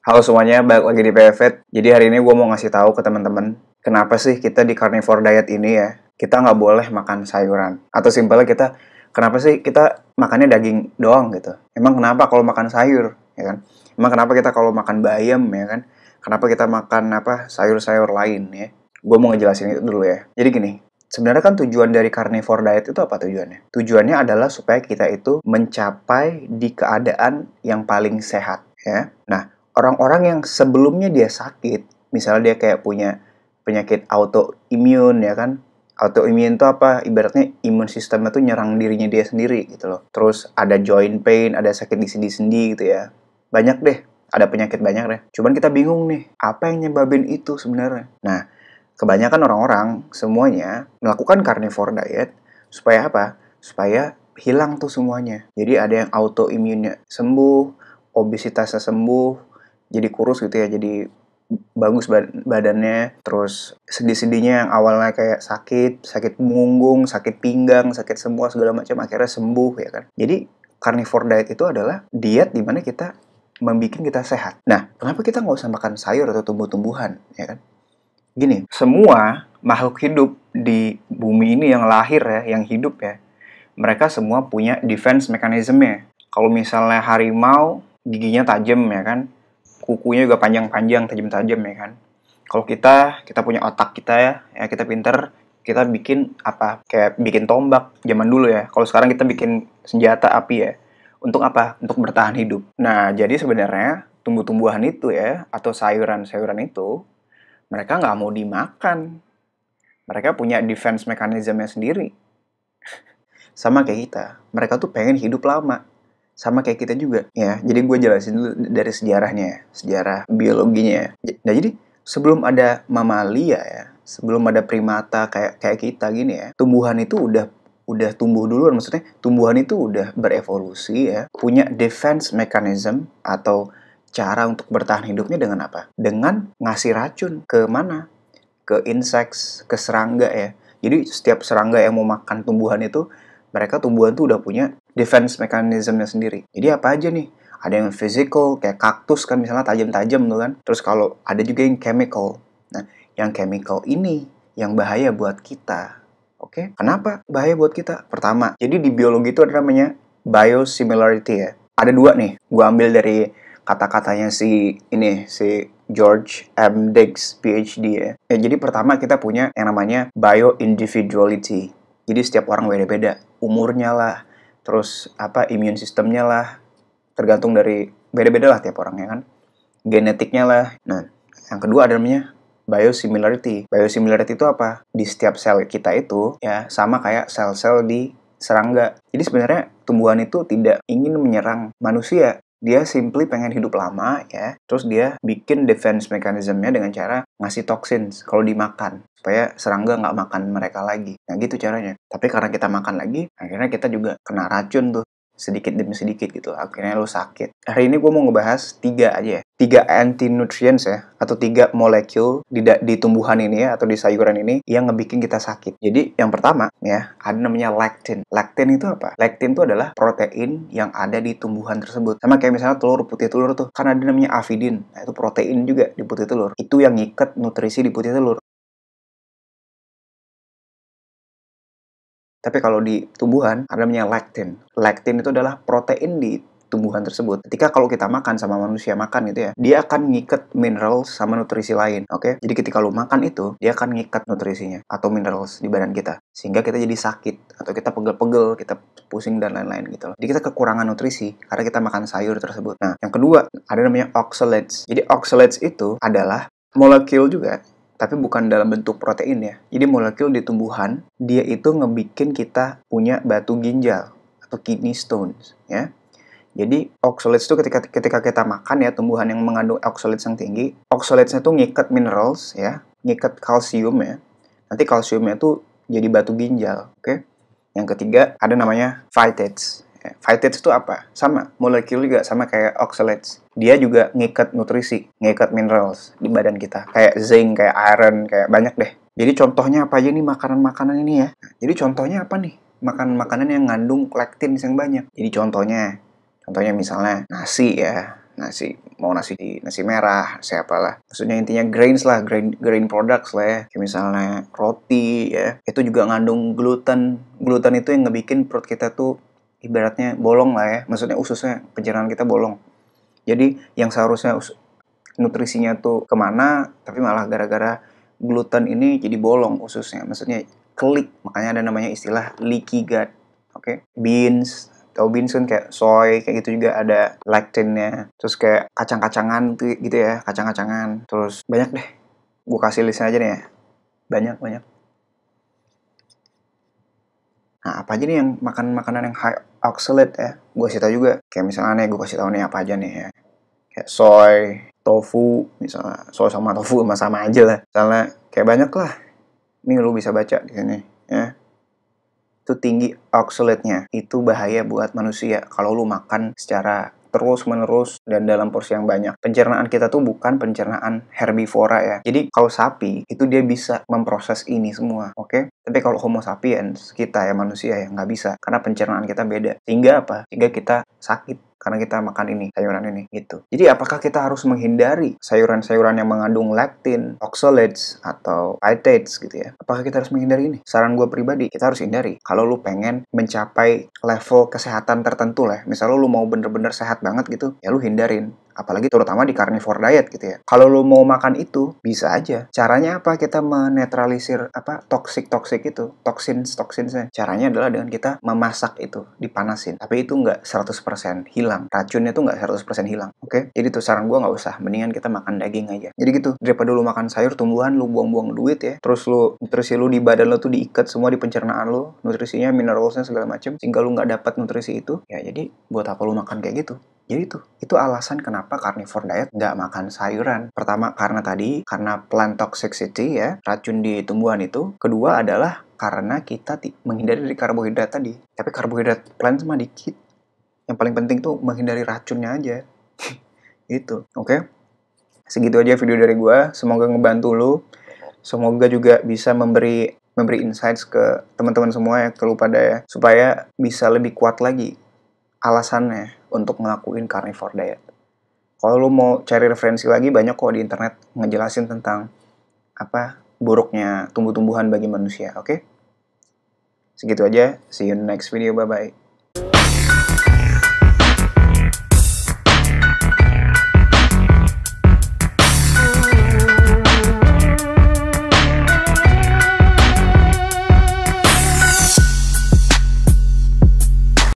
Halo semuanya, balik lagi di PFET. Jadi hari ini gue mau ngasih tahu ke teman-teman, kenapa sih kita di carnivore diet ini ya, kita nggak boleh makan sayuran. Atau simpelnya kenapa sih kita makannya daging doang gitu. Emang kenapa kalau makan sayur, ya kan? Emang kenapa kita kalau makan bayam, ya kan? Kenapa kita makan sayur-sayur lain ya? Gue mau ngejelasin itu dulu ya. Jadi gini, sebenarnya kan tujuan dari carnivore diet itu apa tujuannya? Tujuannya adalah supaya kita itu mencapai di keadaan yang paling sehat ya. Nah, orang-orang yang sebelumnya dia sakit, misalnya dia kayak punya penyakit autoimun ya kan. Autoimun itu apa? Ibaratnya imun sistemnya tuh nyerang dirinya dia sendiri gitu loh. Terus ada joint pain, ada sakit di sendi-sendi gitu ya. Banyak deh, ada penyakit banyak deh. Cuman kita bingung nih, apa yang nyebabin itu sebenarnya? Nah, kebanyakan orang-orang semuanya melakukan carnivore diet supaya apa? Supaya hilang tuh semuanya. Jadi ada yang autoimunnya sembuh, obesitasnya sembuh, jadi kurus gitu ya, jadi bagus badannya, terus sendi-sendinya yang awalnya kayak sakit punggung, sakit pinggang, sakit semua segala macam akhirnya sembuh ya kan. Jadi carnivore diet itu adalah diet dimana kita membuat kita sehat. Nah, kenapa kita nggak usah makan sayur atau tumbuh-tumbuhan ya kan? Gini, semua makhluk hidup di bumi ini yang lahir ya, yang hidup ya, mereka semua punya defense mechanism-nya. Kalau misalnya harimau, giginya tajam ya kan, kukunya juga panjang-panjang, tajam-tajam ya kan. Kalau kita punya otak kita ya kita pinter, kita bikin kayak bikin tombak zaman dulu ya. Kalau sekarang kita bikin senjata api ya. Untuk apa? Untuk bertahan hidup. Nah, jadi sebenarnya tumbuh-tumbuhan itu ya, atau sayuran-sayuran itu, mereka nggak mau dimakan. Mereka punya defense mechanism-nya sendiri. Sama kayak kita. Mereka tuh pengen hidup lama. Sama kayak kita juga ya. Jadi gue jelasin dulu dari sejarahnya ya, sejarah biologinya ya. Nah, jadi sebelum ada mamalia ya, sebelum ada primata kayak kita gini ya, tumbuhan itu udah tumbuh duluan. Maksudnya tumbuhan itu udah berevolusi ya, punya defense mechanism atau cara untuk bertahan hidupnya dengan apa? Dengan ngasih racun ke mana? Ke insects, ke serangga ya. Jadi setiap serangga yang mau makan tumbuhan itu, mereka tumbuhan tuh udah punya defense mechanism-nya sendiri. Jadi apa aja nih? Ada yang physical, kayak kaktus kan misalnya tajam-tajam tuh kan. Terus kalau ada juga yang chemical. Nah, yang chemical ini yang bahaya buat kita. Oke? Kenapa bahaya buat kita? Pertama, jadi di biologi itu ada namanya biosimilarity ya. Ada dua nih, gue ambil dari kata-katanya si George M. Diggs, PhD ya. Jadi pertama kita punya yang namanya bioindividuality. Jadi setiap orang beda-beda, umurnya lah, terus immune systemnya lah, tergantung dari beda-beda lah tiap orang ya kan. Genetiknya lah. Nah, yang kedua ada namanya biosimilarity. Biosimilarity itu apa? Di setiap sel kita itu ya sama kayak sel-sel di serangga. Jadi sebenarnya tumbuhan itu tidak ingin menyerang manusia. Dia simply pengen hidup lama ya. Terus dia bikin defense mechanism-nya dengan cara ngasih toxins kalau dimakan. Supaya serangga nggak makan mereka lagi. Nah gitu caranya. Tapi karena kita makan lagi, akhirnya kita juga kena racun tuh. Sedikit demi sedikit gitu. Akhirnya lu sakit. Hari ini gue mau ngebahas 3 aja ya. 3 anti-nutrients ya. Atau 3 molekul di tumbuhan ini ya. Atau di sayuran ini yang ngebikin kita sakit. Jadi yang pertama ya, ada namanya lectin. Lectin itu apa? Lectin itu adalah protein yang ada di tumbuhan tersebut. Sama kayak misalnya putih telur tuh. Kan ada namanya avidin. Nah itu protein juga di putih telur. Itu yang ngikat nutrisi di putih telur. Tapi kalau di tumbuhan, ada namanya lectin. Lectin itu adalah protein di tumbuhan tersebut. Ketika kalau kita makan sama manusia makan gitu ya, dia akan ngikat mineral sama nutrisi lain, oke? Jadi ketika lu makan itu, dia akan ngikat nutrisinya atau minerals di badan kita. Sehingga kita jadi sakit, atau kita pegel-pegel, kita pusing dan lain-lain gitu loh. Jadi kita kekurangan nutrisi karena kita makan sayur tersebut. Nah, yang kedua, ada namanya oxalates. Jadi oxalates itu adalah molekul juga, tapi bukan dalam bentuk protein ya. Jadi molekul di tumbuhan, dia itu ngebikin kita punya batu ginjal atau kidney stones ya. Jadi oxalates itu ketika kita makan ya, tumbuhan yang mengandung oxalates yang tinggi, oxalatesnya tuh ngikat minerals ya, ngikat kalsium ya. Nanti kalsiumnya tuh jadi batu ginjal, oke? Yang ketiga ada namanya phytates. Phytates itu apa? Sama, molekul juga sama kayak oxalates. Dia juga ngikat nutrisi, ngikat minerals di badan kita. Kayak zinc, kayak iron, kayak banyak deh. Jadi contohnya apa aja nih makanan-makanan ini ya? Jadi contohnya apa nih? Makanan-makanan yang ngandung lectin yang banyak. Jadi contohnya misalnya nasi ya. Nasi. mau nasi merah, siapalah. Maksudnya intinya grains lah, grain products lah ya. Kayak misalnya roti ya, itu juga ngandung gluten. Gluten itu yang ngebikin perut kita tuh ibaratnya bolong lah ya. Maksudnya ususnya, pencernaan kita bolong. Jadi yang seharusnya nutrisinya tuh kemana, tapi malah gara-gara gluten ini jadi bolong ususnya. Maksudnya kelik, makanya ada namanya istilah leaky gut. Oke. Beans, tau beans kan kayak soy, kayak gitu juga ada lectinnya. Terus kayak kacang-kacangan gitu ya, kacang-kacangan. Terus banyak deh, gue kasih listnya aja nih ya. Banyak. Nah, apa aja nih yang makanan yang high oxalate ya? Gue kasih tau juga. Kayak misalnya nih, gue kasih tau nih apa aja nih ya. Kayak soy, tofu, misalnya soy sama tofu sama aja lah. Misalnya kayak banyak lah. Ini lu bisa baca di sini ya. Itu tinggi oxalate-nya. Itu bahaya buat manusia kalau lu makan secara terus-menerus dan dalam porsi yang banyak. Pencernaan kita tuh bukan pencernaan herbivora ya. Jadi kalau sapi, itu dia bisa memproses ini semua, oke? Tapi kalau homo sapiens, kita ya manusia ya nggak bisa. Karena pencernaan kita beda. Sehingga apa? Sehingga kita sakit karena kita makan ini, sayuran ini, gitu. Jadi apakah kita harus menghindari sayuran-sayuran yang mengandung lectin, oxalates, atau phytates gitu ya? Apakah kita harus menghindari ini? Saran gue pribadi, kita harus hindari. Kalau lu pengen mencapai level kesehatan tertentu lah, misalnya lu mau bener-bener sehat banget gitu, ya lu hindarin. Apalagi terutama di carnivore diet gitu ya. Kalau lu mau makan itu, bisa aja. Caranya apa? Kita menetralisir toksik itu, toksinsnya. Caranya adalah dengan kita memasak itu, dipanasin. Tapi itu nggak 100% hilang. Racunnya tuh nggak 100% hilang. Oke? Jadi tuh saran gue nggak usah. Mendingan kita makan daging aja. Jadi gitu. Daripada lu makan sayur, tumbuhan, lu buang-buang duit ya. Terus nutrisi lu di badan lu tuh diikat semua di pencernaan lu. Nutrisinya, mineralsnya segala macam. Sehingga lu nggak dapat nutrisi itu. Ya jadi buat apa lu makan kayak gitu? Jadi itu alasan kenapa carnivore diet nggak makan sayuran. Pertama karena plant toxicity ya, racun di tumbuhan itu. Kedua adalah karena kita menghindari dari karbohidrat tadi. Tapi karbohidrat plant mah dikit. Yang paling penting tuh menghindari racunnya aja. Gitu, oke? Segitu aja video dari gue. Semoga ngebantu lu. Semoga juga bisa memberi insights ke teman-teman semua ya, ke lu pada ya, supaya bisa lebih kuat lagi alasannya untuk ngelakuin carnivore diet. Kalau lu mau cari referensi lagi, banyak kok di internet ngejelasin tentang buruknya tumbuh-tumbuhan bagi manusia, oke? Segitu aja, see you in the next video, bye-bye.